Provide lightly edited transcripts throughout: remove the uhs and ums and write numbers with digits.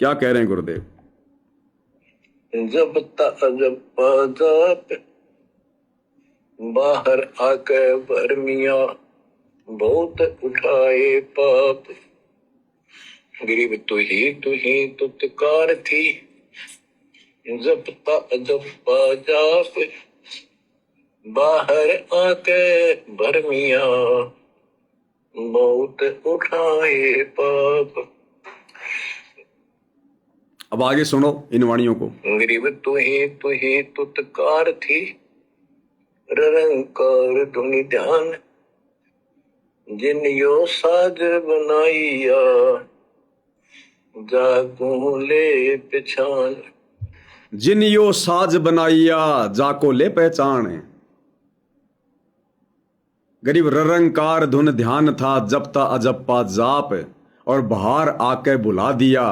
क्या कह रहे हैं गुरुदेव? जब जब जाप बाहर आके भरमिया बहुत उठाए पाप। गरीब तू ही तुतकार थी जब जाप बाहर आके भरमिया बहुत उठाए पाप। अब आगे सुनो इन वाणियों को। गरीब तू ही तुतकार थी रंकार धुनि ध्यान जिन यो साज बनाइया जाको ले पहचान। जिन यो साज बनाइया जाको ले पहचान। गरीब ररंकार धुन ध्यान था जपता अजप्पा जाप और बाहर आके बुला दिया।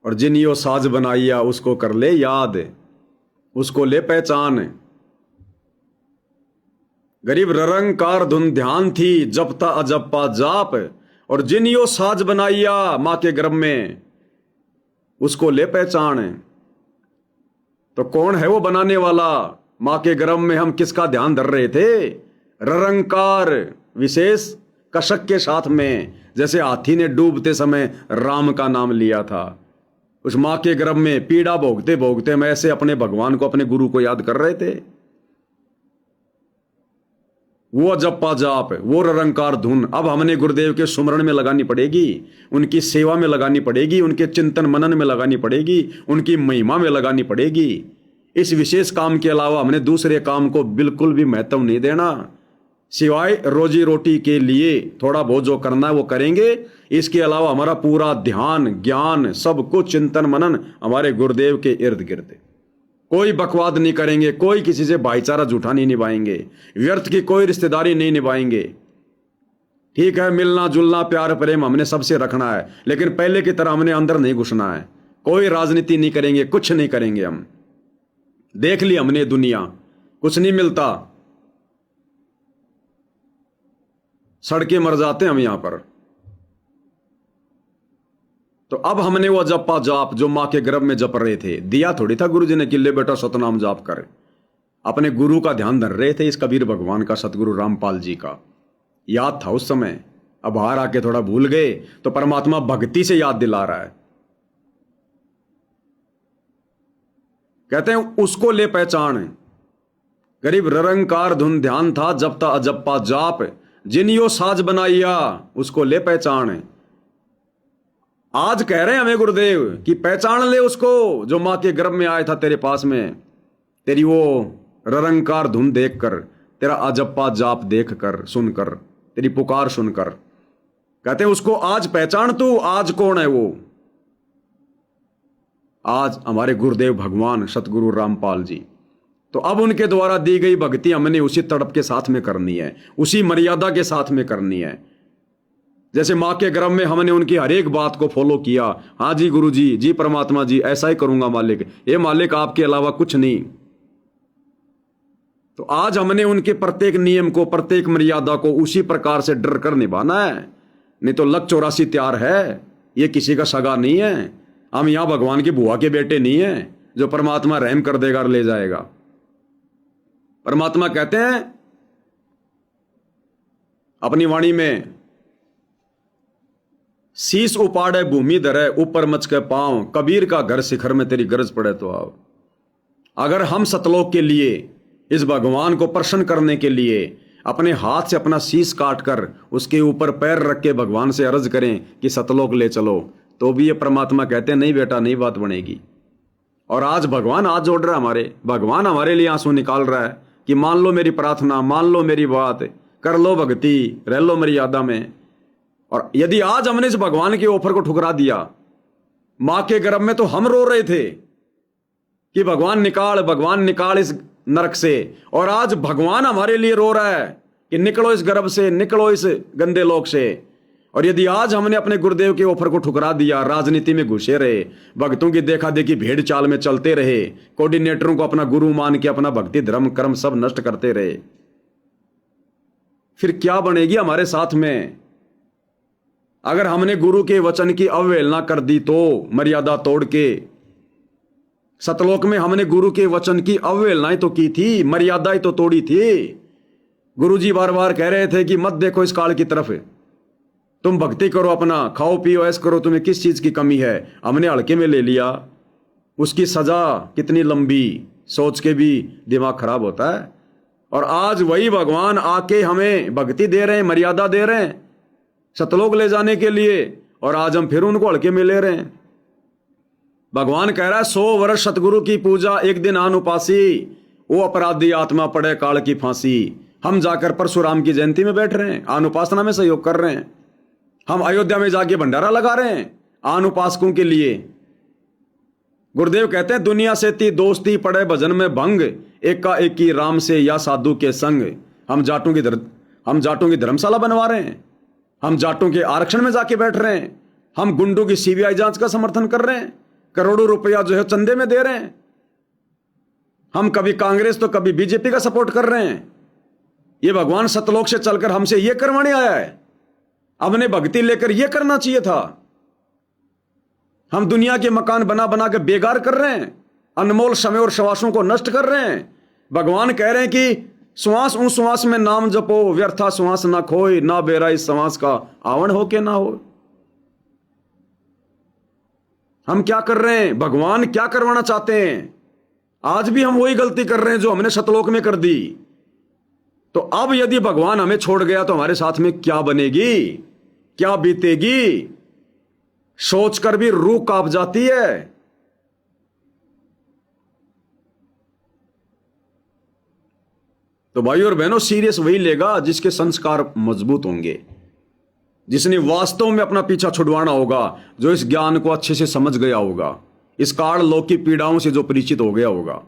और जिन यो साज बनाइया उसको कर ले याद, उसको ले पहचान। गरीब ररंकार धुन ध्यान थी जपता अजप्पा जाप और जिन यो साज बनाइया मां के गर्भ में उसको ले पहचान। तो कौन है वो बनाने वाला? मां के गर्भ में हम किसका ध्यान धर रहे थे? ररंकार विशेष कशक के साथ में, जैसे हाथी ने डूबते समय राम का नाम लिया था। उस मां के गर्भ में पीड़ा भोगते भोगते हम ऐसे अपने भगवान को, अपने गुरु को याद कर रहे थे। वो जप्पा जाप, वो ररंकार धुन अब हमने गुरुदेव के सुमरण में लगानी पड़ेगी, उनकी सेवा में लगानी पड़ेगी, उनके चिंतन मनन में लगानी पड़ेगी, उनकी महिमा में लगानी पड़ेगी। इस विशेष काम के अलावा हमने दूसरे काम को बिल्कुल भी महत्व नहीं देना। सिवाय रोजी रोटी के लिए थोड़ा बहुत जो करना है वो करेंगे, इसके अलावा हमारा पूरा ध्यान ज्ञान सब कुछ चिंतन मनन हमारे गुरुदेव के इर्द गिर्द। कोई बकवाद नहीं करेंगे, कोई किसी से भाईचारा झूठा नहीं निभाएंगे, व्यर्थ की कोई रिश्तेदारी नहीं निभाएंगे। ठीक है, मिलना जुलना प्यार प्रेम हमने सबसे रखना है, लेकिन पहले की तरह हमने अंदर नहीं घुसना है। कोई राजनीति नहीं करेंगे, कुछ नहीं करेंगे। हम देख ली हमने दुनिया, कुछ नहीं मिलता, सड़के मर जाते हम यहां पर। तो अब हमने वो जपा जाप जो मां के गर्भ में जप रहे थे, दिया थोड़ी था गुरु जी ने कि ले बेटा सतनाम जाप कर। अपने गुरु का ध्यान धर रहे थे, इस कबीर भगवान का, सतगुरु रामपाल जी का याद था उस समय। अब बाहर आके थोड़ा भूल गए तो परमात्मा भक्ति से याद दिला रहा है। कहते हैं उसको ले पहचान। गरीब ररंकार धुन ध्यान था जपता अजप्पा जाप जिन यो साज बनाइया उसको ले पहचान। आज कह रहे हैं हमें गुरुदेव कि पहचान ले उसको जो मां के गर्भ में आया था तेरे पास में, तेरी वो ररंकार धुन देखकर, तेरा अजप्पा जाप देखकर सुनकर, तेरी पुकार सुनकर। कहते हैं उसको आज पहचान तू। आज कौन है वो? आज हमारे गुरुदेव भगवान सतगुरु रामपाल जी। तो अब उनके द्वारा दी गई भक्ति हमने उसी तड़प के साथ में करनी है, उसी मर्यादा के साथ में करनी है। जैसे मां के गर्भ में हमने उनकी हर एक बात को फॉलो किया। हाँ जी गुरु जी, जी परमात्मा जी, ऐसा ही करूंगा मालिक, ये मालिक आपके अलावा कुछ नहीं। तो आज हमने उनके प्रत्येक नियम को, प्रत्येक मर्यादा को उसी प्रकार से डर कर निभाना है। नहीं तो लक 84 तैयार है, ये किसी का सगा नहीं है। हम यहां भगवान की बुआ के बेटे नहीं है जो परमात्मा रहम कर देगा और ले जाएगा। परमात्मा कहते हैं अपनी वाणी में, शीश उपाड़े भूमि धरे ऊपर मच के पांव, कबीर का घर शिखर में तेरी गरज पड़े तो आओ। अगर हम सतलोक के लिए, इस भगवान को प्रसन्न करने के लिए अपने हाथ से अपना शीश काट कर उसके ऊपर पैर रख के भगवान से अर्ज करें कि सतलोक ले चलो, तो भी ये परमात्मा कहते हैं नहीं बेटा, नहीं बात बनेगी। और आज भगवान हाथ जोड़ रहा है हमारे, भगवान हमारे लिए आंसू निकाल रहा है कि मान लो मेरी प्रार्थना, मान लो मेरी बात, कर लो भक्ति, रह लो मर्यादा में। और यदि आज हमने इस भगवान के ऑफर को ठुकरा दिया, मां के गर्भ में तो हम रो रहे थे कि भगवान निकाल इस नरक से, और आज भगवान हमारे लिए रो रहा है कि निकलो इस गर्भ से, निकलो इस गंदे लोक से। और यदि आज हमने अपने गुरुदेव के ऑफर को ठुकरा दिया, राजनीति में घुसे रहे, भक्तों की देखा देखी भेड़ चाल में चलते रहे, कोऑर्डिनेटरों को अपना गुरु मान के अपना भक्ति धर्म कर्म सब नष्ट करते रहे, फिर क्या बनेगी हमारे साथ में? अगर हमने गुरु के वचन की अवहेलना कर दी तो मर्यादा तोड़ के, सतलोक में हमने गुरु के वचन की अवहेलना ही तो की थी, मर्यादा ही तो तोड़ी थी। गुरुजी बार बार कह रहे थे कि मत देखो इस काल की तरफ, तुम भक्ति करो, अपना खाओ पियो ऐश करो, तुम्हें किस चीज की कमी है। हमने हल्के में ले लिया। उसकी सजा कितनी लंबी, सोच के भी दिमाग खराब होता है। और आज वही भगवान आके हमें भक्ति दे रहे हैं, मर्यादा दे रहे हैं सतलोक ले जाने के लिए, और आज हम फिर उनको हल्के में ले रहे हैं। भगवान कह रहा है 100 वर्ष सतगुरु की पूजा, एक दिन आन उपासी, वो अपराधी आत्मा पड़े काल की फांसी। हम जाकर परशुराम की जयंती में बैठ रहे हैं, आन उपासना में सहयोग कर रहे हैं। हम अयोध्या में जाके भंडारा लगा रहे हैं आन उपासकों के लिए। गुरुदेव कहते हैं दुनिया से ती दोस्ती पड़े भजन में भंग, एका एकी राम से या साधु के संग। हम जाटों की धर्मशाला बनवा रहे हैं, हम जाटों के आरक्षण में जाके बैठ रहे हैं, हम गुंडों की सीबीआई जांच का समर्थन कर रहे हैं, करोड़ों रुपया जो है चंदे में दे रहे हैं। हम कभी कांग्रेस तो कभी बीजेपी का सपोर्ट कर रहे हैं। ये भगवान सतलोक से चलकर हमसे ये करवाने आया है। हमने भक्ति लेकर ये करना चाहिए था। हम दुनिया के मकान बना बना के बेकार कर रहे हैं, अनमोल समय और श्वासों को नष्ट कर रहे हैं। भगवान कह रहे हैं कि श्वास उन श्वास में नाम जपो, व्यर्था श्वास ना खोए, ना बेरा इस श्वास का आवन हो के ना हो। हम क्या कर रहे हैं, भगवान क्या करवाना चाहते हैं? आज भी हम वही गलती कर रहे हैं जो हमने सतलोक में कर दी। तो अब यदि भगवान हमें छोड़ गया तो हमारे साथ में क्या बनेगी, क्या बीतेगी? सोचकर भी रूह कांप जाती है। तो भाई और बहनों, सीरियस वही लेगा जिसके संस्कार मजबूत होंगे, जिसने वास्तव में अपना पीछा छुड़वाना होगा, जो इस ज्ञान को अच्छे से समझ गया होगा, इस काल लोक की पीड़ाओं से जो परिचित हो गया होगा।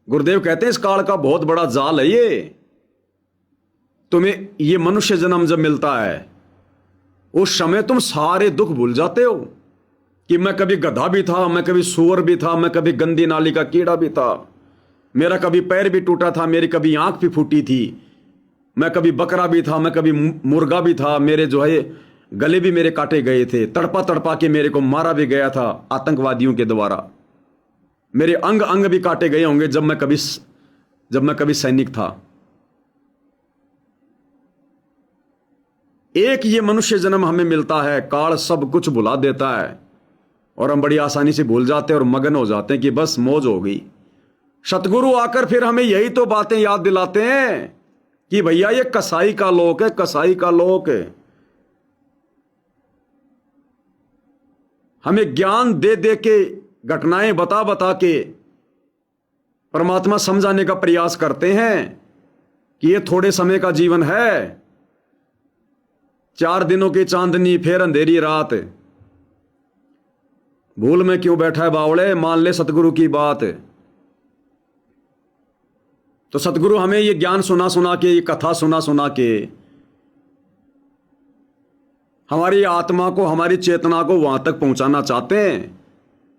गुरुदेव कहते हैं इस काल का बहुत बड़ा जाल है ये। तुम्हें ये मनुष्य जन्म जब मिलता है उस समय तुम सारे दुख भूल जाते हो कि मैं कभी गधा भी था, मैं कभी सूअर भी था, मैं कभी गंदी नाली का कीड़ा भी था, मेरा कभी पैर भी टूटा था, मेरी कभी आंख भी फूटी थी, मैं कभी बकरा भी था, मैं कभी मुर्गा भी था, मेरे जो है गले भी मेरे काटे गए थे, तड़पा तड़पा के मेरे को मारा भी गया था आतंकवादियों के द्वारा, मेरे अंग अंग भी काटे गए होंगे जब मैं कभी सैनिक था। एक ये मनुष्य जन्म हमें मिलता है, काल सब कुछ भुला देता है और हम बड़ी आसानी से भूल जाते हैं और मगन हो जाते हैं कि बस मौज हो गई। सतगुरु आकर फिर हमें यही तो बातें याद दिलाते हैं कि भैया ये कसाई का लोक है, कसाई का लोक है। हमें ज्ञान दे दे के, घटनाएं बता बता के परमात्मा समझाने का प्रयास करते हैं कि ये थोड़े समय का जीवन है, 4 दिनों की चांदनी फिर अंधेरी रात। भूल में क्यों बैठा है बावड़े, मान ले सतगुरु की बात। तो सतगुरु हमें ये ज्ञान सुना सुना के, ये कथा सुना सुना के हमारी आत्मा को, हमारी चेतना को वहां तक पहुंचाना चाहते हैं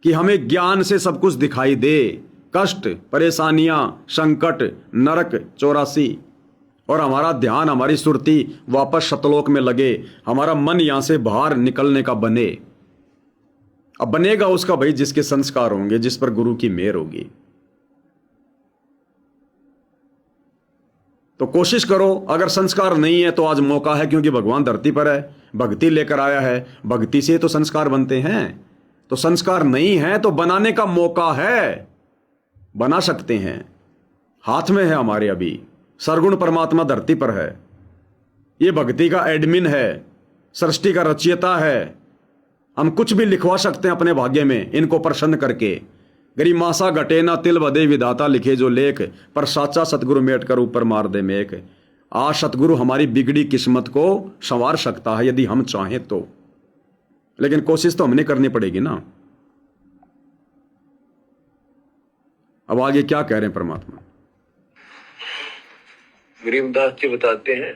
कि हमें ज्ञान से सब कुछ दिखाई दे, कष्ट, परेशानियां, संकट, नरक 84, और हमारा ध्यान, हमारी सुरती वापस सतलोक में लगे, हमारा मन यहां से बाहर निकलने का बने। अब बनेगा उसका भाई जिसके संस्कार होंगे, जिस पर गुरु की मेहर होगी। तो कोशिश करो, अगर संस्कार नहीं है तो आज मौका है, क्योंकि भगवान धरती पर है, भक्ति लेकर आया है, भक्ति से तो संस्कार बनते हैं। तो संस्कार नहीं है तो बनाने का मौका है, बना सकते हैं, हाथ में है हमारे। अभी सरगुण परमात्मा धरती पर है, ये भक्ति का एडमिन है, सृष्टि का रचयिता है। हम कुछ भी लिखवा सकते हैं अपने भाग्य में, इनको प्रसन्न करके। गरिमासा घटे ना तिल बदे विधाता लिखे जो लेख, पर साचा सतगुरु मेट कर ऊपर मार दे मेक। आज सतगुरु हमारी बिगड़ी किस्मत को संवार सकता है यदि हम चाहें तो, लेकिन कोशिश तो हमने करनी पड़ेगी ना। अब आगे क्या कह रहे हैं परमात्मा? गरीबदास जी बताते हैं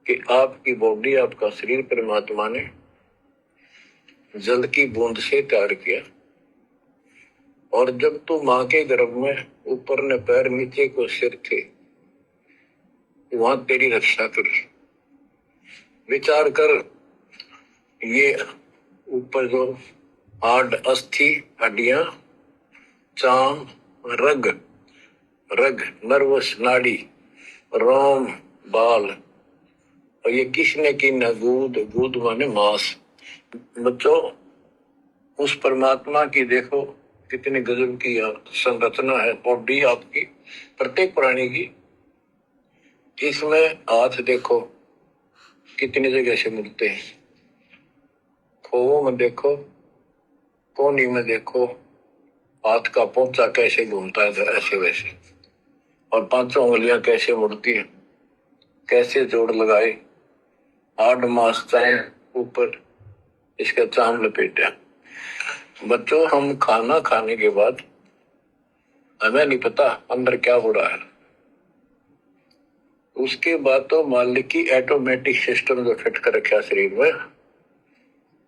कि आपकी बॉडी, आपका शरीर परमात्मा ने जल की बूंद से तैयार किया, और जब तू मां के गर्भ में ऊपर ने पैर नीचे को सिर थे, वहां तेरी रक्षा करी। विचार कर, ये ऊपर जो हाड, अस्थि, हड्डियां, चाम, रग, रग नर्वस, नाड़ी, रोम, बाल, और ये किसने की न गूद, गूद माने मांस। बच्चों, उस परमात्मा की देखो कितनी गजब की संरचना है बॉडी आपकी, प्रत्येक प्राणी की। इसमें हाथ देखो कितनी जगह से मिलते हैं, खोवों में देखो, कोहनी में देखो, हाथ का पोंचा कैसे घूमता है ऐसे वैसे, और पांचों उंगलियां कैसे मुड़ती है, कैसे जोड़ लगाए, हाड मांस चाम ऊपर, इसका चाम लपेटा। बच्चों, हम खाना खाने के बाद हमें नहीं पता अंदर क्या हो रहा है। उसके बाद तो मालिक की ऑटोमेटिक सिस्टम जो फिट कर रखा शरीर में,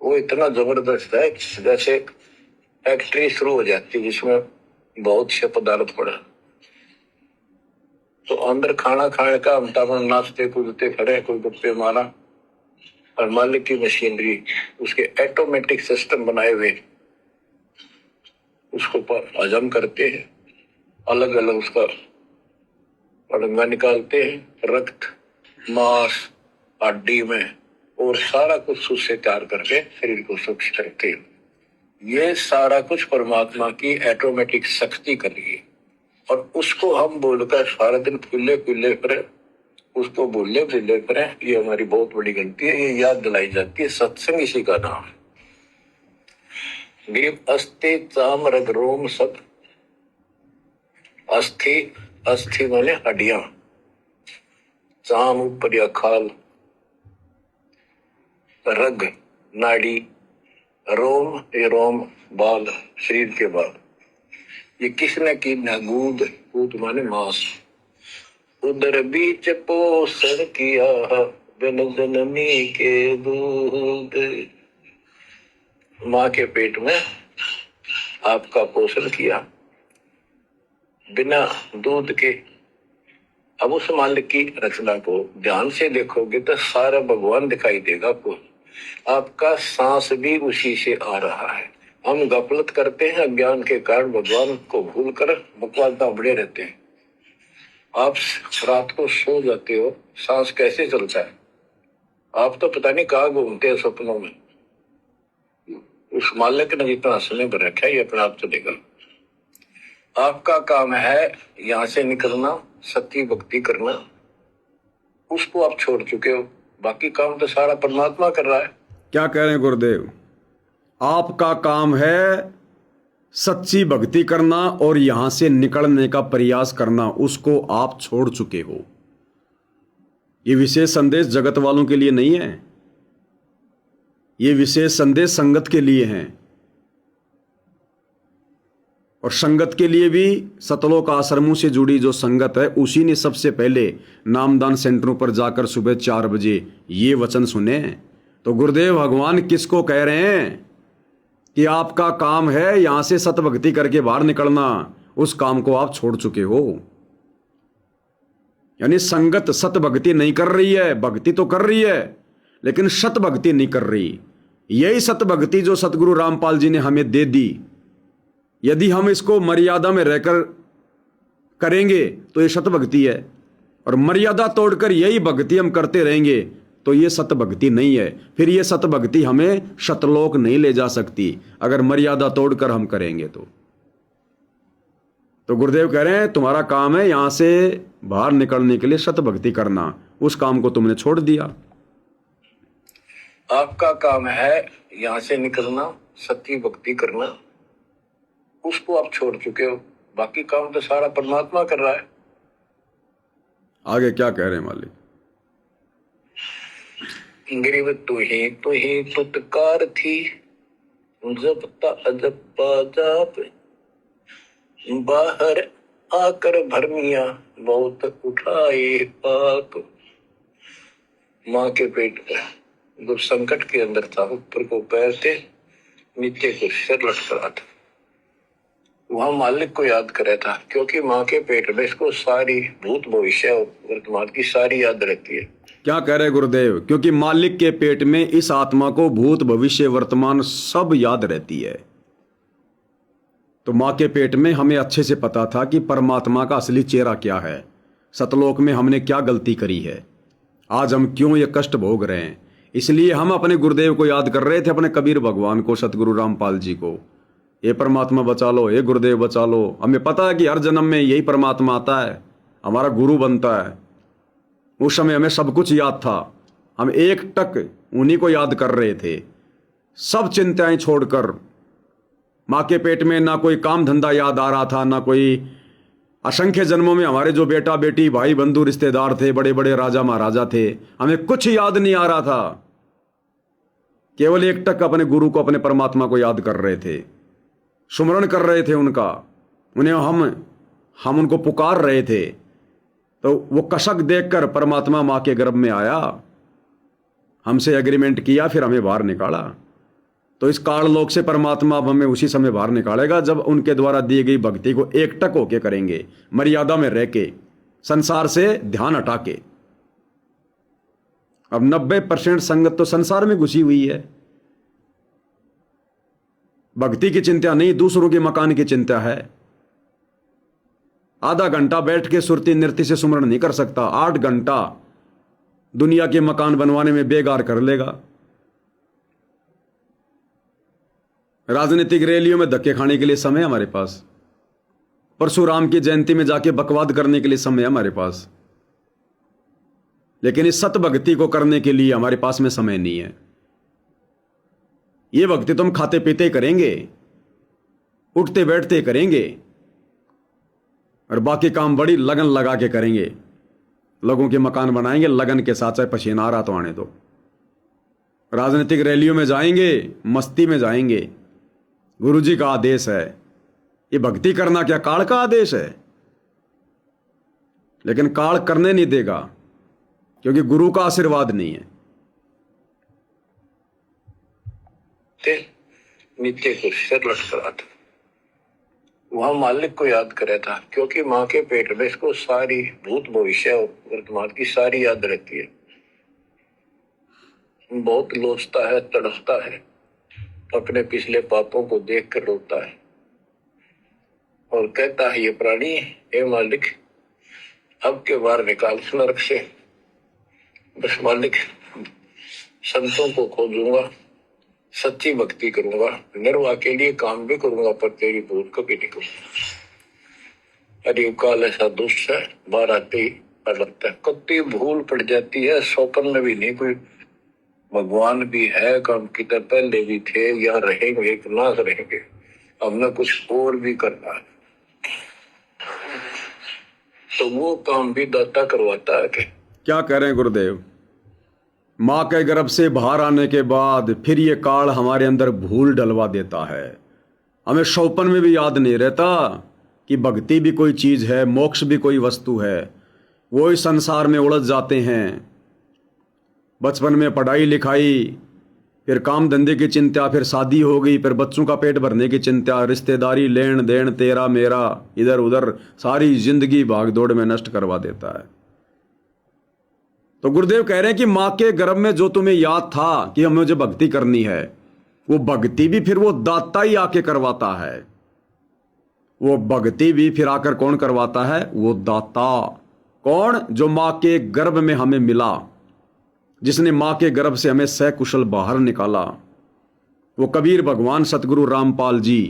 वो इतना जबरदस्त है जैसे फैक्ट्री शुरू हो जाती है जिसमें बहुत से पदार्थ पड़े। तो अंदर खाना खाने का हम नाचते कूदते खड़े, कोई गप्पे मारा, और मालिक की मशीनरी उसके ऑटोमेटिक सिस्टम बनाए हुए उसको हजम करते हैं, अलग अलग उसका अड़ंगा निकालते हैं, रक्त, मांस, हड्डी में, और सारा कुछ उससे तैयार करके शरीर को सुरक्षित रखते हैं। ये सारा कुछ परमात्मा की ऑटोमेटिक शक्ति कर रही है, और उसको हम बोलकर सारा दिन फुल्ले फुल्ले करें, उसको बोले फुल्ले करें, ये हमारी बहुत बड़ी गलती है। ये याद दिलाई जाती है, सत्संग इसी का नाम है। अस्थि, चाम, रग, रोम सब। अस्थि, अस्थि माने हड्डियां, चाम ऊपर या खाल, रग नाड़ी, रोम ये रोम बाल, शरीर के बाल। ये किसने की न गूद, गूद माने मांस। उदर बीच पोषण किया बिन जननी के दूध। माँ के पेट में आपका पोषण किया बिना दूध के। अब उस मालिक की रचना को ध्यान से देखोगे तो सारा भगवान दिखाई देगा आपको। आपका सांस भी उसी से आ रहा है। हम गफलत करते हैं, अज्ञान के कारण भगवान को भूलकर बकवास बड़े रहते हैं। आप रात को सो जाते हो, सांस कैसे चलता है, आप तो पता नहीं कहाँ घूमते हैं सपनों में। उस मालिक ने जितना समय पर रखा है ये अपने आप चलेगा। आपका काम है यहाँ से निकलना, सत्य भक्ति करना, उसको आप छोड़ चुके हो, बाकी काम तो सारा परमात्मा कर रहा है। क्या कह रहे हैं गुरुदेव? आपका काम है सच्ची भक्ति करना और यहां से निकलने का प्रयास करना, उसको आप छोड़ चुके हो। ये विशेष संदेश जगत वालों के लिए नहीं है, ये विशेष संदेश संगत के लिए हैं। और संगत के लिए भी सतलोक आश्रमों से जुड़ी जो संगत है, उसी ने सबसे पहले नामदान सेंटरों पर जाकर सुबह 4 बजे ये वचन सुने। तो गुरुदेव भगवान किसको कह रहे हैं कि आपका काम है यहां से सतभक्ति करके बाहर निकलना, उस काम को आप छोड़ चुके हो। यानी संगत सतभक्ति नहीं कर रही है, भक्ति तो कर रही है लेकिन सतभक्ति नहीं कर रही। यही सतभक्ति जो सतगुरु रामपाल जी ने हमें दे दी, यदि हम इसको मर्यादा में रहकर करेंगे तो ये सतभक्ति है, और मर्यादा तोड़कर यही भक्ति हम करते रहेंगे तो ये सतभक्ति नहीं है। फिर ये सतभक्ति हमें शतलोक नहीं ले जा सकती अगर मर्यादा तोड़कर हम करेंगे तो गुरुदेव कह रहे हैं तुम्हारा काम है यहां से बाहर निकलने के लिए सतभक्ति करना, उस काम को तुमने छोड़ दिया। आपका काम है यहां से निकलना, सत्य भक्ति करना, उसको आप छोड़ चुके हो, बाकी काम तो सारा परमात्मा कर रहा है। आगे क्या कह रहे हैं मालिक? गिरिव तू ही तुतकार थी, जपता अजपा जाप, बाहर आकर भरमिया बहुत उठाए पाप। माँ के पेट में जो संकट के अंदर था, ऊपर को पैर थे, नीचे को सिर लटक रहा था, वहां मालिक को याद कर रहा था, क्योंकि माँ के पेट में इसको सारी भूत भविष्य वर्तमान की सारी याद रहती है। क्या कह रहे गुरुदेव? क्योंकि मालिक के पेट में इस आत्मा को भूत भविष्य वर्तमान सब याद रहती है। तो मां के पेट में हमें अच्छे से पता था कि परमात्मा का असली चेहरा क्या है, सतलोक में हमने क्या गलती करी है, आज हम क्यों ये कष्ट भोग रहे हैं। इसलिए हम अपने गुरुदेव को याद कर रहे थे, अपने कबीर भगवान को, सतगुरु रामपाल जी को। ये परमात्मा बचा लो, ये गुरुदेव बचा लो। हमें पता है कि हर जन्म में यही परमात्मा आता है, हमारा गुरु बनता है। उस समय हमें सब कुछ याद था, हम एक टक उन्हीं को याद कर रहे थे, सब चिंताएं छोड़कर। माँ के पेट में ना कोई काम धंधा याद आ रहा था, ना कोई असंख्य जन्मों में हमारे जो बेटा बेटी भाई बंधु रिश्तेदार थे, बड़े बड़े राजा महाराजा थे, हमें कुछ याद नहीं आ रहा था। केवल एक टक अपने गुरु को, अपने परमात्मा को याद कर रहे थे, सुमरण कर रहे थे उनका, उन्हें हम उनको पुकार रहे थे। तो वो कशक देखकर परमात्मा माँ के गर्भ में आया, हमसे एग्रीमेंट किया, फिर हमें बाहर निकाला। तो इस काल लोक से परमात्मा अब हमें उसी समय बाहर निकालेगा जब उनके द्वारा दी गई भक्ति को एकटक होके करेंगे, मर्यादा में रह के, संसार से ध्यान हटा के। अब 90% संगत तो संसार में घुसी हुई है, भक्ति की चिंता नहीं, दूसरों के मकान की चिंता है। आधा घंटा बैठ के सुरती नृत्य से सुमरण नहीं कर सकता, 8 घंटा दुनिया के मकान बनवाने में बेगार कर लेगा। राजनीतिक रैलियों में धक्के खाने के लिए समय हमारे पास, परशुराम की जयंती में जाके बकवाद करने के लिए समय हमारे पास, लेकिन इस सत भक्ति को करने के लिए हमारे पास में समय नहीं है। ये भक्ति तो हम खाते पीते करेंगे, उठते बैठते करेंगे, और बाकी काम बड़ी लगन लगा के करेंगे। लोगों के मकान बनाएंगे लगन के साथ, चाहे पसीना आ रहा तो आने दो। राजनीतिक रैलियों में जाएंगे, मस्ती में जाएंगे। गुरु जी का आदेश है, ये भक्ति करना क्या काल का आदेश है? लेकिन काल करने नहीं देगा, क्योंकि गुरु का आशीर्वाद नहीं है। नीचे को सिर लटका था, वहां मालिक को याद करे था, क्योंकि माँ के पेट में इसको सारी भूत भविष्य वर्तमान की सारी याद रहती है। बहुत लोचता है, तड़पता है, अपने पिछले पापों को देख कर रोता है और कहता है, ये प्राणी, हे मालिक, अब के बार निकाल नरक से। बस मालिक, संतों को खोजूंगा, सच्ची भक्ति करूंगा, निर्वाह के लिए काम भी करूंगा, पर तेरी भूल कभी नहीं करूंगा। अरे काल ऐसा दुष्ट है, बाहर आते ही लगता है कत्ती भूल पड़ जाती है। स्वप्न में भी नहीं, कोई भगवान भी है, काम कितने पहले भी थे, या रहेंगे कि ना रहेंगे, हमने कुछ और भी करना है। तो वो काम भी दाता करवाता है। क्या कह रहे हैं गुरुदेव? माँ के गर्भ से बाहर आने के बाद फिर ये काल हमारे अंदर भूल डलवा देता है। हमें शौपन में भी याद नहीं रहता कि भक्ति भी कोई चीज है, मोक्ष भी कोई वस्तु है। वो इस संसार में उलझ जाते हैं। बचपन में पढ़ाई लिखाई, फिर काम धंधे की चिंता, फिर शादी हो गई, फिर बच्चों का पेट भरने की चिंता, रिश्तेदारी, लेन देन, तेरा मेरा, इधर उधर, सारी जिंदगी भागदौड़ में नष्ट करवा देता है। तो गुरुदेव कह रहे हैं कि माँ के गर्भ में जो तुम्हें याद था कि हमें मुझे भक्ति करनी है, वो भक्ति भी फिर वो दाता ही आके करवाता है। वो भक्ति भी फिर आकर कौन करवाता है? वो दाता। कौन? जो माँ के गर्भ में हमें मिला, जिसने माँ के गर्भ से हमें सकुशल बाहर निकाला, वो कबीर भगवान सतगुरु रामपाल जी।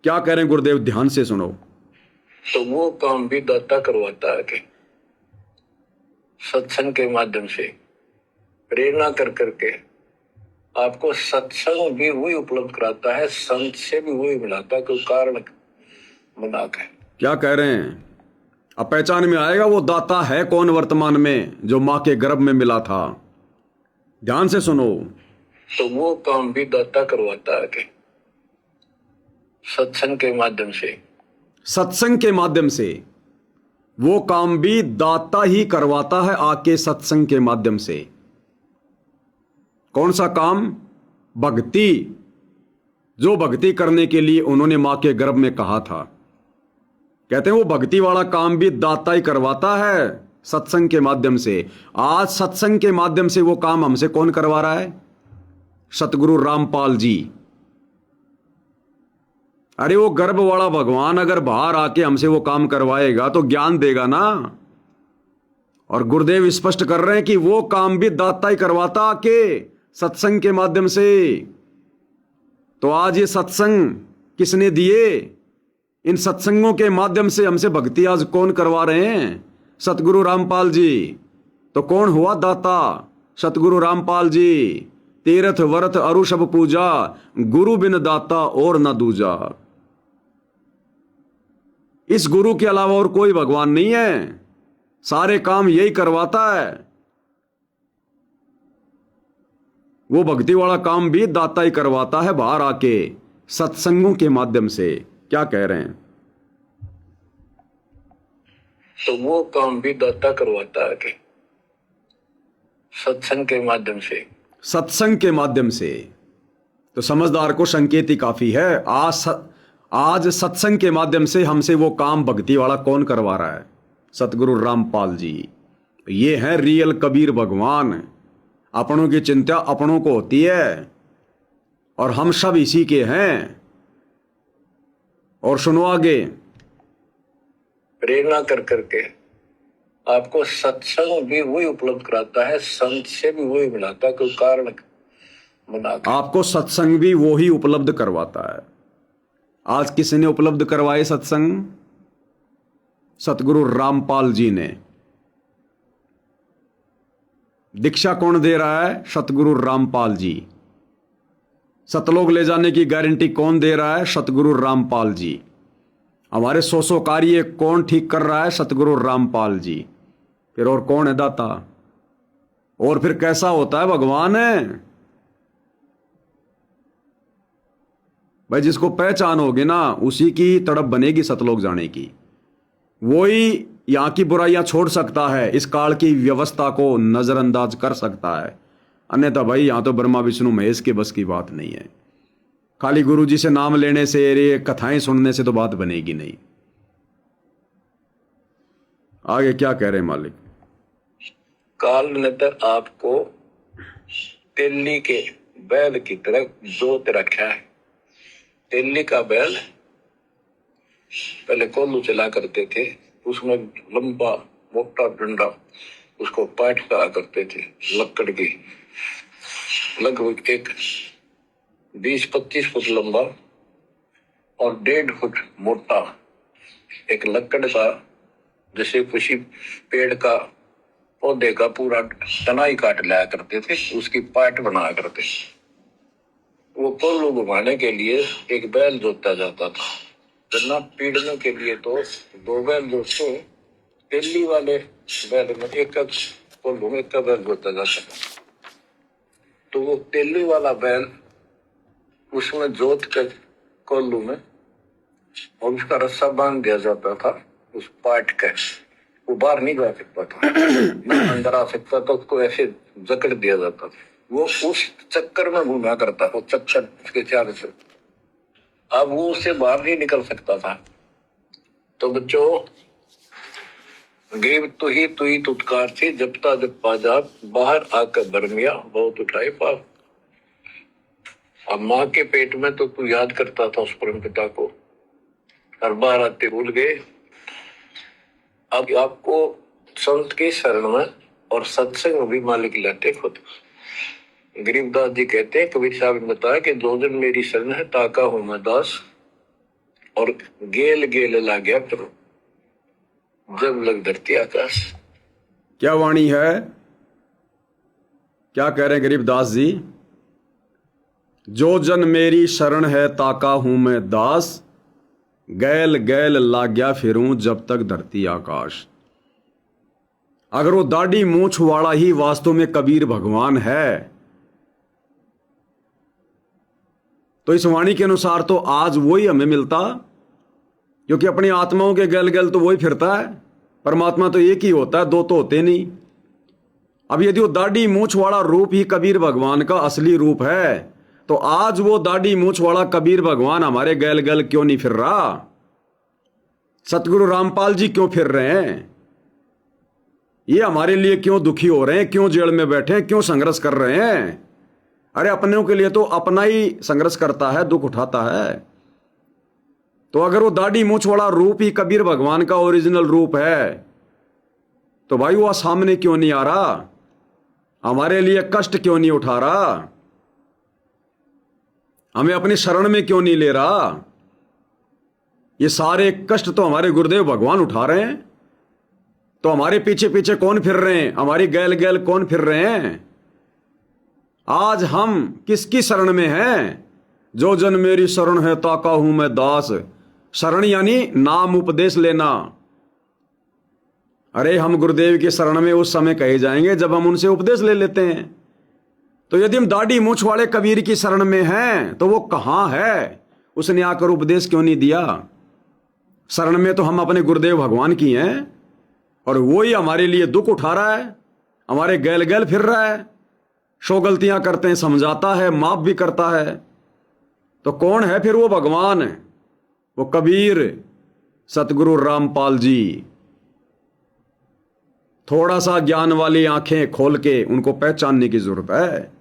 क्या कह रहे हैं गुरुदेव? ध्यान से सुनो। तो वो काम भी दाता करवाता है कि सत्संग के माध्यम से प्रेरणा कर करके आपको सत्संग भी वही उपलब्ध कराता है, संत से भी वही मिलाता है, कोई कारण बनाकर। क्या कह रहे हैं? अब पहचान में आएगा वो दाता है कौन वर्तमान में, जो माँ के गर्भ में मिला था। ध्यान से सुनो। तो वो काम भी दाता करवाता है कि सत्संग के माध्यम से, सत्संग के माध्यम से वो काम भी दाता ही करवाता है आके सत्संग के माध्यम से। कौन सा काम? भक्ति। जो भक्ति करने के लिए उन्होंने मां के गर्भ में कहा था, कहते हैं वो भक्ति वाला काम भी दाता ही करवाता है। सत्संग के माध्यम से। आज सत्संग के माध्यम से वो काम हमसे कौन करवा रहा है? सतगुरु रामपाल जी। अरे वो गर्भ वाला भगवान अगर बाहर आके हमसे वो काम करवाएगा तो ज्ञान देगा ना। और गुरुदेव स्पष्ट कर रहे हैं कि वो काम भी दाता ही करवाता आके सत्संग के माध्यम से। तो आज ये सत्संग किसने दिए? इन सत्संगों के माध्यम से हमसे भक्ति आज कौन करवा रहे हैं? सतगुरु रामपाल जी। तो कौन हुआ दाता? सतगुरु रामपाल जी। तीर्थ व्रत अरु सब पूजा, गुरु बिन दाता और न दूजा। इस गुरु के अलावा और कोई भगवान नहीं है, सारे काम यही करवाता है। वो भक्ति वाला काम भी दाता ही करवाता है बाहर आके सत्संगों के माध्यम से। क्या कह रहे हैं? तो वो काम भी दाता करवाता है कि सत्संग के माध्यम से। सत्संग के माध्यम से तो समझदार को संकेत ही काफी है। आज सत्संग के माध्यम से हमसे वो काम भक्ति वाला कौन करवा रहा है? सतगुरु रामपाल जी। ये है रियल कबीर भगवान। अपनों की चिंता अपनों को होती है और हम सब इसी के हैं। और सुनो आगे। प्रेरणा कर करके आपको सत्संग भी वही उपलब्ध कराता है, संत से भी वही मिलाता है, कोई कारण बनाकर आपको सत्संग भी वो ही उपलब्ध करवाता है। आज किसने उपलब्ध करवाए सत्संग? सतगुरु रामपाल जी ने। दीक्षा कौन दे रहा है? सतगुरु रामपाल जी। सतलोक ले जाने की गारंटी कौन दे रहा है? सतगुरु रामपाल जी। हमारे सौ कार्य कौन ठीक कर रहा है? सतगुरु रामपाल जी। फिर और कौन है दाता? और फिर कैसा होता है भगवान है भाई? जिसको पहचान होगी ना उसी की तड़प बनेगी सतलोक जाने की। वही यहां की बुराइयां छोड़ सकता है, इस काल की व्यवस्था को नजरअंदाज कर सकता है। अन्यथा भाई यहां तो ब्रह्मा विष्णु महेश के बस की बात नहीं है। खाली गुरु जी से नाम लेने से, ये कथाएं सुनने से तो बात बनेगी नहीं। आगे क्या कह रहे हैं मालिक? काल ने तो आपको तेली के बैल की तरह जोत रखा है। तेली का बैल पहले कोल्लू चला करते थे, उसमें लंबा मोटा डंडा, उसको पाट कहा करते थे, लकड़ की, लगभग एक 20-25 फुट लंबा और 1.5 फुट मोटा एक लकड़ का, जैसे किसी पेड़ का पौधे का पूरा तनाई काट लाया करते थे, उसकी पाट बनाया करते। वो कोल्लू घुमाने के लिए एक बैल जोता जाता था। गन्ना पीड़ने के लिए तो 2 बैल जोते, तेली वाले बैल में एक कोल्लू में एक बैल जोता जाता था। तो वो तेली वाला बैल उसमें जोत कर कोल्लू में, और उसका रस्सा बांध दिया जाता था उस पाट का। वो बाहर नहीं जा सकता था, ना अंदर आ सकता था, उसको ऐसे जकड़ दिया जाता था। वो उस चक्कर में घूमा करता, वो चक्कर उसके चारों से। अब वो उससे बाहर नहीं निकल सकता था। तो बच्चों, गरीब तो ही तुतकार थी, जपता जब पाजाब, बाहर आकर बरमिया बहुत उठाए पाप। अब माँ के पेट में तो तू याद करता था उस परम पिता को, हर बार आते भूल गए। अब आपको संत के शरण में और सत्संग भी मालिक लाते खुद। गरीबदास जी कहते हैं, कबीर साहब ने बताया कि 2 दिन मेरी शरण है, ताका हूं मैं दास, और गेल गेल ला गया करो जब लग धरती आकाश। क्या वाणी है? क्या कह रहे हैं गरीबदास जी? जो जन मेरी शरण है, ताका हूं मैं दास, गैल गैल लाग्या फिरूं जब तक धरती आकाश। अगर वो दाढ़ी मूंछ वाला ही वास्तव में कबीर भगवान है, तो इस वाणी के अनुसार तो आज वही हमें मिलता, क्योंकि अपनी आत्माओं के गैल गैल तो वही फिरता है। परमात्मा तो एक ही होता है, 2 तो होते नहीं। अब यदि वो दाढ़ी मूंछ वाला रूप ही कबीर भगवान का असली रूप है, तो आज वो दाढ़ी मूंछ वाला कबीर भगवान हमारे गैल गैल क्यों नहीं फिर रहा? सतगुरु रामपाल जी क्यों फिर रहे हैं? ये हमारे लिए क्यों दुखी हो रहे हैं, क्यों जेल में बैठे हैं, क्यों संघर्ष कर रहे हैं? अरे अपनों के लिए तो अपना ही संघर्ष करता है, दुख उठाता है। तो अगर वो दाढ़ी मूंछ वाला रूप ही कबीर भगवान का ओरिजिनल रूप है, तो भाई वो सामने क्यों नहीं आ रहा? हमारे लिए कष्ट क्यों नहीं उठा रहा? हमें अपनी शरण में क्यों नहीं ले रहा? ये सारे कष्ट तो हमारे गुरुदेव भगवान उठा रहे हैं। तो हमारे पीछे पीछे कौन फिर रहे हैं? हमारी गैल गैल कौन फिर रहे हैं? आज हम किसकी शरण में हैं? जो जन मेरी शरण है ताका हूं मैं दास। शरण यानी नाम उपदेश लेना। अरे हम गुरुदेव की शरण में उस समय कहे जाएंगे जब हम उनसे उपदेश ले लेते हैं। तो यदि हम दाढ़ी मूंछ वाले कबीर की शरण में हैं तो वो कहां है? उसने आकर उपदेश क्यों नहीं दिया? शरण में तो हम अपने गुरुदेव भगवान की हैं और वो ही हमारे लिए दुख उठा रहा है, हमारे गैल गैल फिर रहा है, 100 गलतियां करते हैं समझाता है, माफ भी करता है। तो कौन है फिर वो भगवान? वो कबीर सतगुरु रामपाल जी। थोड़ा सा ज्ञान वाली आंखें खोल के उनको पहचानने की जरूरत है।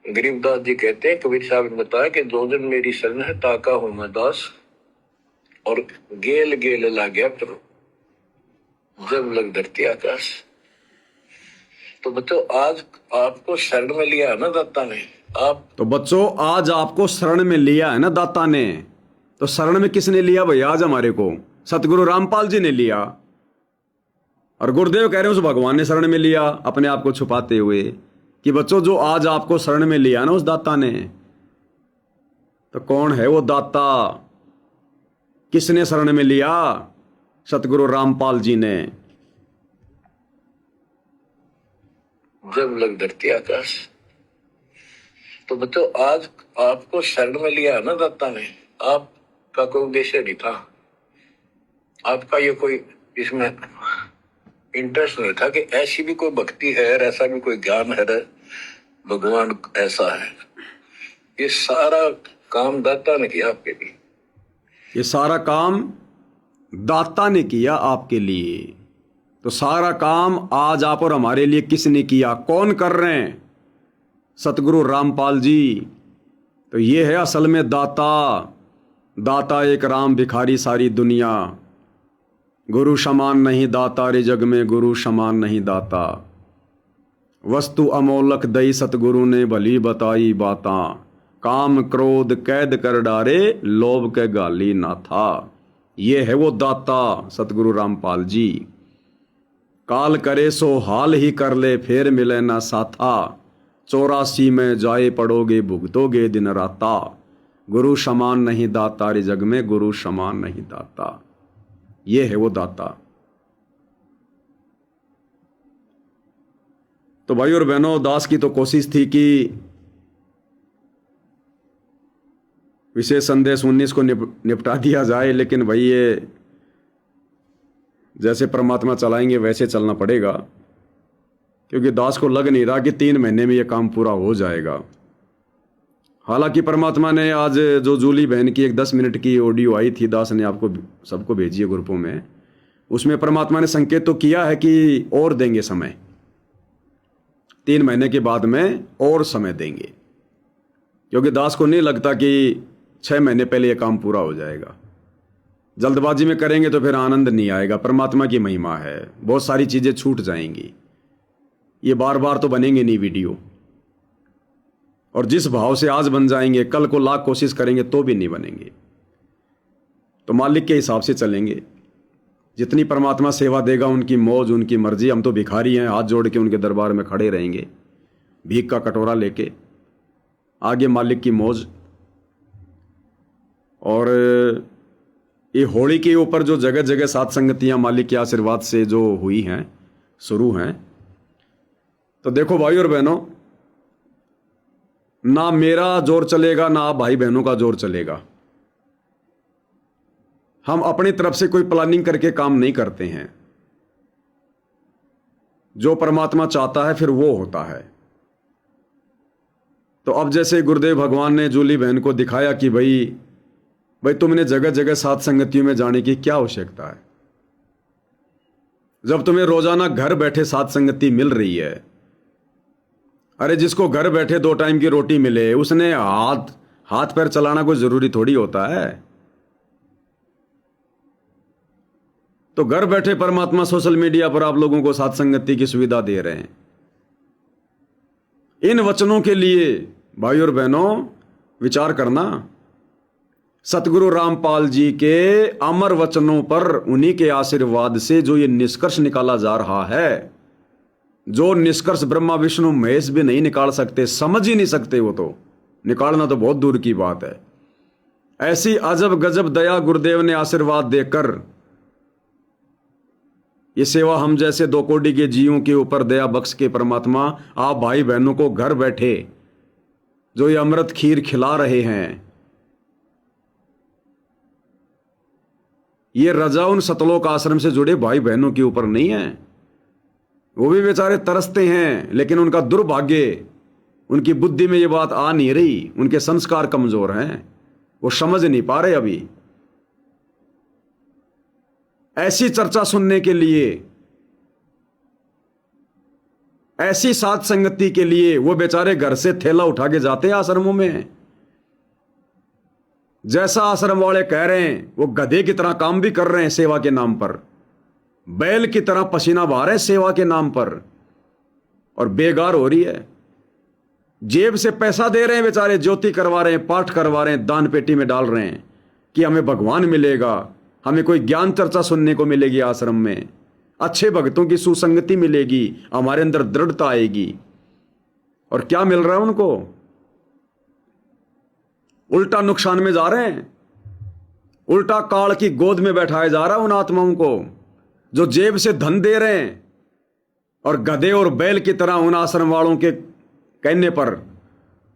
गरीबदास जी कहते हैं, कबीर साहब ने बताया कि जो जन मेरी शरण है ताका हूं मैं दास, और गेल गेल ला गया प्रभु जब लग धरती आकाश। तो बच्चों आज आपको शरण में लिया है ना दाता ने। आप तो बच्चों आज आपको शरण में लिया है ना दाता ने। तो शरण में किसने लिया भैया? आज हमारे को सतगुरु रामपाल जी ने लिया। और गुरुदेव कह रहे हैं उस भगवान ने शरण में लिया, अपने आप को छुपाते हुए कि बच्चों जो आज आपको शरण में लिया ना उस दाता ने। तो कौन है वो दाता? किसने शरण में लिया? सतगुरु रामपाल जी ने। जब लग धरती आकाश। तो बच्चों आज आपको शरण में लिया है ना दाता ने। आपका कोई उद्देश्य नहीं था, आपका ये कोई इसमें इंटरेस्ट नहीं था कि ऐसी भी कोई भक्ति है, ऐसा भी कोई ज्ञान है, भगवान ऐसा है। ये सारा काम दाता ने किया आपके लिए। ये सारा काम दाता ने किया आपके लिए। तो सारा काम आज आप और हमारे लिए किसने किया? कौन कर रहे हैं? सतगुरु रामपाल जी। तो ये है असल में दाता। दाता एक राम भिखारी सारी दुनिया। गुरु समान नहीं दाता रे जग में, गुरु समान नहीं दाता। वस्तु अमोलक दई सतगुरु ने भली बताई बाता। काम क्रोध कैद कर डारे, लोभ के गाली ना था। ये है वो दाता सतगुरु रामपाल जी। काल करे सो हाल ही कर ले, फिर मिले ना साथा। 84 में जाए पड़ोगे, भुगतोगे दिन राता। गुरु समान नहीं दाता रे जग में, गुरु समान नहीं दाता। ये है वो दाता। तो भाई और बहनों, दास की तो कोशिश थी कि विशेष संदेश 19 को निपटा दिया जाए, लेकिन भाई ये जैसे परमात्मा चलाएंगे वैसे चलना पड़ेगा, क्योंकि दास को लग नहीं रहा कि 3 महीने में ये काम पूरा हो जाएगा। हालांकि परमात्मा ने आज जो जूली बहन की एक 10 मिनट की ऑडियो आई थी, दास ने आपको सबको भेजी है ग्रुपों में, उसमें परमात्मा ने संकेत तो किया है कि और देंगे समय, 3 महीने के बाद में और समय देंगे, क्योंकि दास को नहीं लगता कि 6 महीने पहले ये काम पूरा हो जाएगा। जल्दबाजी में करेंगे तो फिर आनंद नहीं आएगा। परमात्मा की महिमा है, बहुत सारी चीज़ें छूट जाएंगी। ये बार बार तो बनेंगे नहीं वीडियो, और जिस भाव से आज बन जाएंगे कल को लाख कोशिश करेंगे तो भी नहीं बनेंगे। तो मालिक के हिसाब से चलेंगे। जितनी परमात्मा सेवा देगा उनकी मौज, उनकी मर्जी। हम तो भिखारी हैं, हाथ जोड़ के उनके दरबार में खड़े रहेंगे भीख का कटोरा लेके। आगे मालिक की मौज। और ये होली के ऊपर जो जगह जगह सात संगतियां मालिक के आशीर्वाद से जो हुई हैं, शुरू हैं, तो देखो भाई और बहनों, ना मेरा जोर चलेगा ना आप भाई बहनों का जोर चलेगा। हम अपनी तरफ से कोई प्लानिंग करके काम नहीं करते हैं। जो परमात्मा चाहता है फिर वो होता है। तो अब जैसे गुरुदेव भगवान ने जूली बहन को दिखाया कि भाई भाई तुमने जगह जगह साथ संगतियों में जाने की क्या आवश्यकता है, जब तुम्हें रोजाना घर बैठे साथ संगति मिल रही है। अरे जिसको घर बैठे 2 टाइम की रोटी मिले उसने हाथ पैर चलाना कोई जरूरी थोड़ी होता है। तो घर बैठे परमात्मा सोशल मीडिया पर आप लोगों को साथ संगति की सुविधा दे रहे हैं। इन वचनों के लिए भाई और बहनों विचार करना। सतगुरु रामपाल जी के अमर वचनों पर उन्हीं के आशीर्वाद से जो ये निष्कर्ष निकाला जा रहा है, जो निष्कर्ष ब्रह्मा विष्णु महेश भी नहीं निकाल सकते, समझ ही नहीं सकते, वो तो निकालना तो बहुत दूर की बात है। ऐसी अजब गजब दया गुरुदेव ने आशीर्वाद देकर ये सेवा हम जैसे 2 कोटि के जीवों के ऊपर दया बख्श के परमात्मा आप भाई बहनों को घर बैठे जो ये अमृत खीर खिला रहे हैं, ये रजा उन सतलोक आश्रम से जुड़े भाई बहनों के ऊपर नहीं है। वो भी बेचारे तरसते हैं, लेकिन उनका दुर्भाग्य, उनकी बुद्धि में ये बात आ नहीं रही, उनके संस्कार कमजोर हैं, वो समझ नहीं पा रहे अभी। ऐसी चर्चा सुनने के लिए, ऐसी साथ संगति के लिए वो बेचारे घर से थैला उठा के जाते हैं आश्रमों में। जैसा आश्रम वाले कह रहे हैं वो गधे की तरह काम भी कर रहे हैं सेवा के नाम पर, बैल की तरह पसीना बहा रहे हैं सेवा के नाम पर, और बेकार हो रही है। जेब से पैसा दे रहे हैं बेचारे, ज्योति करवा रहे हैं, पाठ करवा रहे हैं, दान पेटी में डाल रहे हैं कि हमें भगवान मिलेगा, हमें कोई ज्ञान चर्चा सुनने को मिलेगी आश्रम में, अच्छे भक्तों की सुसंगति मिलेगी, हमारे अंदर दृढ़ता आएगी। और क्या मिल रहा है उनको? उल्टा नुकसान में जा रहे हैं, उल्टा काल की गोद में बैठाया जा रहा है उन आत्माओं को जो जेब से धन दे रहे हैं, और गधे और बैल की तरह उन आश्रम वालों के कहने पर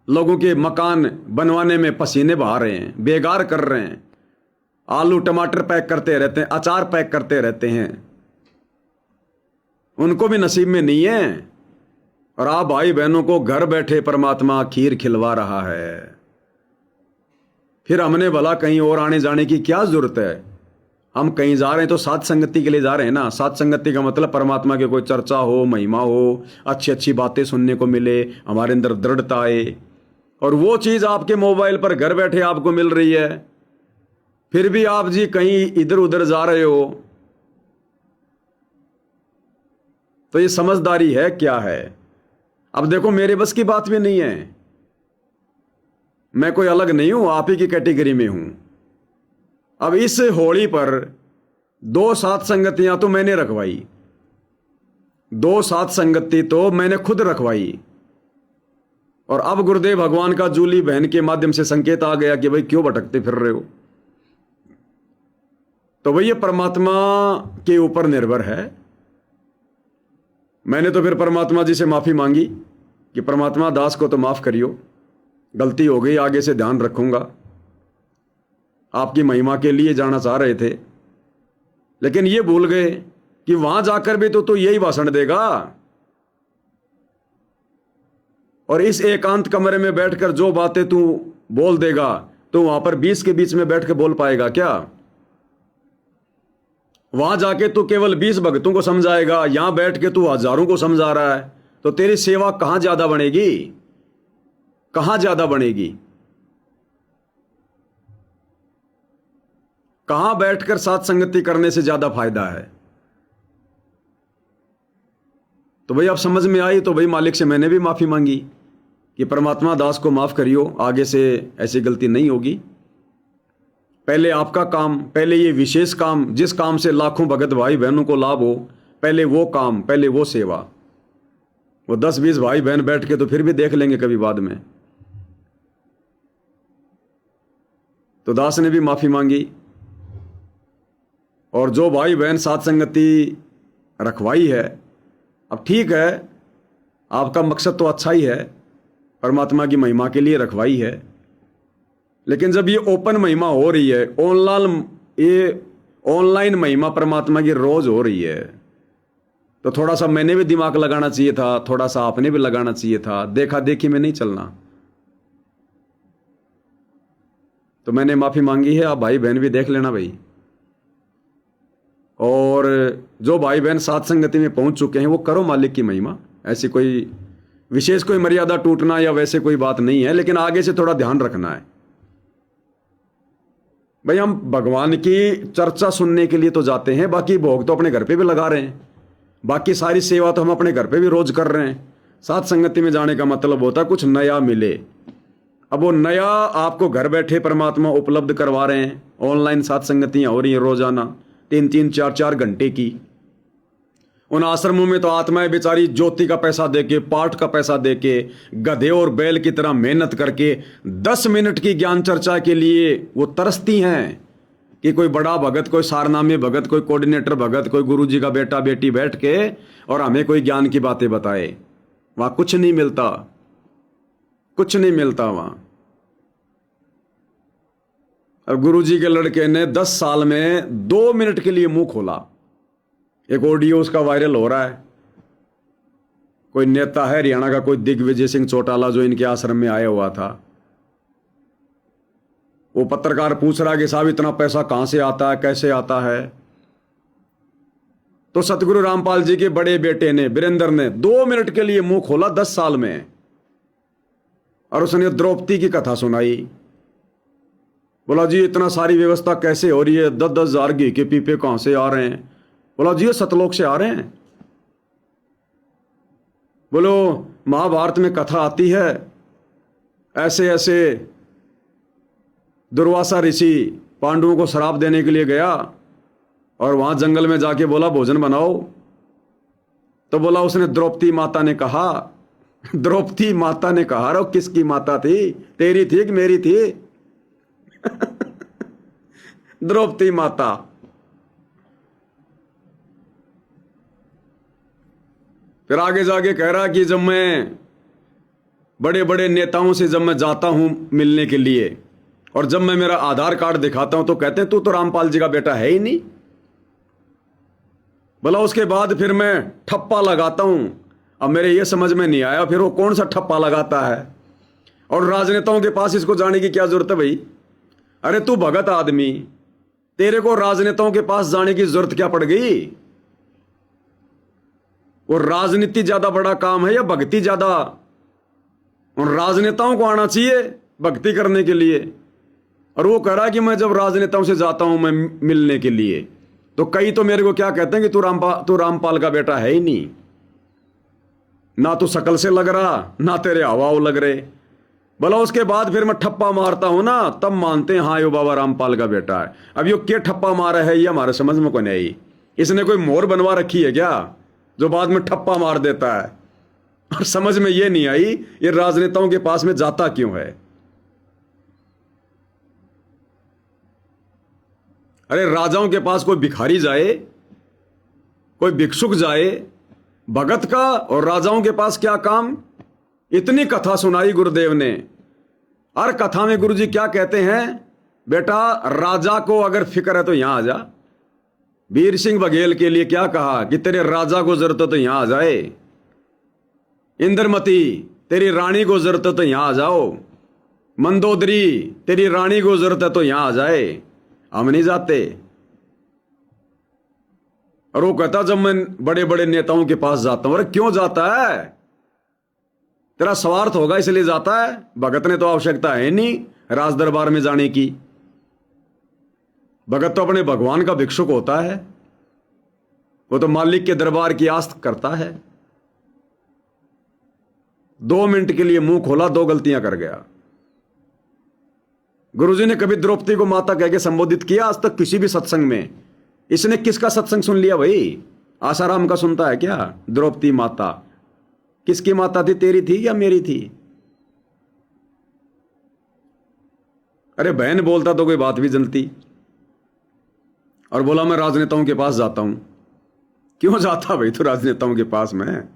लोगों के मकान बनवाने में पसीने बहा रहे हैं, बेकार कर रहे हैं, आलू टमाटर पैक करते रहते हैं, अचार पैक करते रहते हैं। उनको भी नसीब में नहीं है, और आप भाई बहनों को घर बैठे परमात्मा खीर खिलवा रहा है। फिर हमने भला कहीं और आने जाने की क्या जरूरत है? हम कहीं जा रहे हैं तो साथ संगति के लिए जा रहे हैं ना। साथ संगति का मतलब परमात्मा की कोई चर्चा हो, महिमा हो, अच्छी अच्छी बातें सुनने को मिले, हमारे अंदर दृढ़ता आए, और वो चीज आपके मोबाइल पर घर बैठे आपको मिल रही है। फिर भी आप जी कहीं इधर उधर जा रहे हो, तो ये समझदारी है क्या है? अब देखो मेरे बस की बात भी नहीं है, मैं कोई अलग नहीं हूं, आप ही की कैटेगरी में हूं। अब इस होली पर 2 साथ संगतियां तो मैंने रखवाई, 2 साथ संगति तो मैंने खुद रखवाई, और अब गुरुदेव भगवान का जूली बहन के माध्यम से संकेत आ गया कि भाई क्यों भटकते फिर रहे हो। तो भाई ये परमात्मा के ऊपर निर्भर है। मैंने तो फिर परमात्मा जी से माफी मांगी कि परमात्मा दास को तो माफ करियो, गलती हो गई, आगे से ध्यान रखूंगा। आपकी महिमा के लिए जाना चाह रहे थे, लेकिन ये भूल गए कि वहां जाकर भी तो यही भाषण देगा, और इस एकांत कमरे में बैठकर जो बातें तू बोल देगा तो वहां पर 20 के बीच में बैठ के बोल पाएगा क्या? वहां जाके तू केवल 20 भक्तों को समझाएगा, यहां बैठ के तू हजारों को समझा रहा है, तो तेरी सेवा कहां ज्यादा बनेगी? कहां ज्यादा बनेगी? कहां बैठकर साथ संगति करने से ज्यादा फायदा है? तो भाई आप समझ में आई तो भाई मालिक से मैंने भी माफी मांगी कि परमात्मा दास को माफ करियो, आगे से ऐसी गलती नहीं होगी। पहले आपका काम, पहले ये विशेष काम जिस काम से लाखों भगत भाई बहनों को लाभ हो, पहले वो काम, पहले वो सेवा। वो 10-20 भाई बहन बैठ के तो फिर भी देख लेंगे कभी बाद में। तो दास ने भी माफी मांगी, और जो भाई बहन साथ संगति रखवाई है, अब ठीक है, आपका मकसद तो अच्छा ही है, परमात्मा की महिमा के लिए रखवाई है, लेकिन जब ये ओपन महिमा हो रही है, ऑनलाइन महिमा परमात्मा की रोज हो रही है, तो थोड़ा सा मैंने भी दिमाग लगाना चाहिए था, थोड़ा सा आपने भी लगाना चाहिए था। देखा देखी में नहीं चलना। तो मैंने माफ़ी मांगी है, आप भाई बहन भी देख लेना भाई। और जो भाई बहन साथ संगति में पहुंच चुके हैं वो करो मालिक की महिमा। ऐसी कोई विशेष कोई मर्यादा टूटना या वैसे कोई बात नहीं है, लेकिन आगे से थोड़ा ध्यान रखना है भाई। हम भगवान की चर्चा सुनने के लिए तो जाते हैं, बाकी भोग तो अपने घर पे भी लगा रहे हैं, बाकी सारी सेवा तो हम अपने घर पे भी रोज कर रहे हैं। साथ संगति में जाने का मतलब होता है कुछ नया मिले। अब वो नया आपको घर बैठे परमात्मा उपलब्ध करवा रहे हैं। ऑनलाइन साथ संगतियां हो रही हैं रोजाना 3-3, 4-4 घंटे की। उन आश्रमों में तो आत्माएं बेचारी ज्योति का पैसा देके, पाठ का पैसा देके, गधे और बैल की तरह मेहनत करके 10 मिनट की ज्ञान चर्चा के लिए वो तरसती हैं कि कोई बड़ा भगत, कोई सारनामी भगत, कोई कोऑर्डिनेटर भगत, कोई गुरुजी का बेटा बेटी बैठ के और हमें कोई ज्ञान की बातें बताए। वहां कुछ नहीं मिलता, कुछ नहीं मिलता वहां। अब गुरुजी के लड़के ने 10 साल में 2 मिनट के लिए मुंह खोला। एक ऑडियो उसका वायरल हो रहा है। कोई नेता है हरियाणा का, कोई दिग्विजय सिंह चौटाला, जो इनके आश्रम में आया हुआ था। वो पत्रकार पूछ रहा है कि साहब इतना पैसा कहां से आता है, कैसे आता है? तो सतगुरु रामपाल जी के बड़े बेटे ने, वीरेंद्र ने 2 मिनट के लिए मुंह खोला 10 साल में, और उसने द्रौपदी की कथा सुनाई। बोला जी इतना सारी व्यवस्था कैसे हो रही है? 10-10 हजार घी के पीपे कहां से आ रहे हैं? बोला जी ये सतलोक से आ रहे हैं। बोलो महाभारत में कथा आती है, ऐसे ऐसे दुर्वासा ऋषि पांडवों को श्राप देने के लिए गया और वहां जंगल में जाके बोला भोजन बनाओ। तो बोला उसने द्रौपदी माता ने कहा, द्रौपदी माता ने कहा, रो किसकी माता थी? तेरी थी कि मेरी थी? द्रौपदी माता। फिर आगे जाके कह रहा कि जब मैं बड़े बड़े नेताओं से जब मैं जाता हूं मिलने के लिए, और जब मैं मेरा आधार कार्ड दिखाता हूं तो कहते हैं तू तो रामपाल जी का बेटा है ही नहीं। बोला उसके बाद फिर मैं ठप्पा लगाता हूं। अब मेरे ये समझ में नहीं आया फिर वो कौन सा ठप्पा लगाता है, और राजनेताओं के पास इसको जाने की क्या जरूरत है भाई? अरे तू भगत आदमी, तेरे को राजनेताओं के पास जाने की जरूरत क्या पड़ गई? वो राजनीति ज्यादा बड़ा काम है या भक्ति ज्यादा? उन राजनेताओं को आना चाहिए भक्ति करने के लिए। और वो कह रहा है कि मैं जब राजनेताओं से जाता हूं मैं मिलने के लिए, तो कई तो मेरे को क्या कहते हैं कि तू रामपाल का बेटा है ही नहीं, ना तू शकल से लग रहा, ना तेरे हाव लग रहे। बोला उसके बाद फिर मैं ठप्पा मारता हूं ना, तब मानते हैं हाँ यो बाबा रामपाल का बेटा है। अब यो क्या ठप्पा मारा है ये हमारे समझ में कोई नहीं। इसने कोई मोहर बनवा रखी है क्या जो बाद में ठप्पा मार देता है? और समझ में ये नहीं आई ये राजनेताओं के पास में जाता क्यों है। अरे राजाओं के पास कोई भिखारी जाए, कोई भिक्षुक जाए, भगत का और राजाओं के पास क्या काम? इतनी कथा सुनाई गुरुदेव ने। हर कथा में गुरुजी क्या कहते हैं? बेटा राजा को अगर फिक्र है तो यहां आ जा। वीर सिंह बघेल के लिए क्या कहा कि तेरे राजा को जरूरत है तो यहां आ जाए। इंद्रमती तेरी रानी को जरूरत है तो यहां आ जाओ। मंदोदरी तेरी रानी को जरूरत है तो यहां आ जाए। हम नहीं जाते। और वो कहता जब मैं बड़े बड़े नेताओं के पास जाता हूं। अरे क्यों जाता है? तेरा स्वार्थ होगा इसलिए जाता है। भगत ने तो आवश्यकता है नहीं राज दरबार में जाने की। भगत तो अपने भगवान का भिक्षुक होता है, वो तो मालिक के दरबार की आस्थ करता है। 2 मिनट के लिए मुंह खोला, 2 गलतियां कर गया। गुरुजी ने कभी द्रौपदी को माता कह के संबोधित किया आज तक किसी भी सत्संग में? इसने किसका सत्संग सुन लिया भाई? आसाराम का सुनता है क्या? द्रौपदी माता किसकी माता थी? तेरी थी या मेरी थी? अरे बहन बोलता तो कोई बात भी जलती। और बोला मैं राजनेताओं के पास जाता हूं। क्यों जाता भाई तू राजनेताओं के पास में?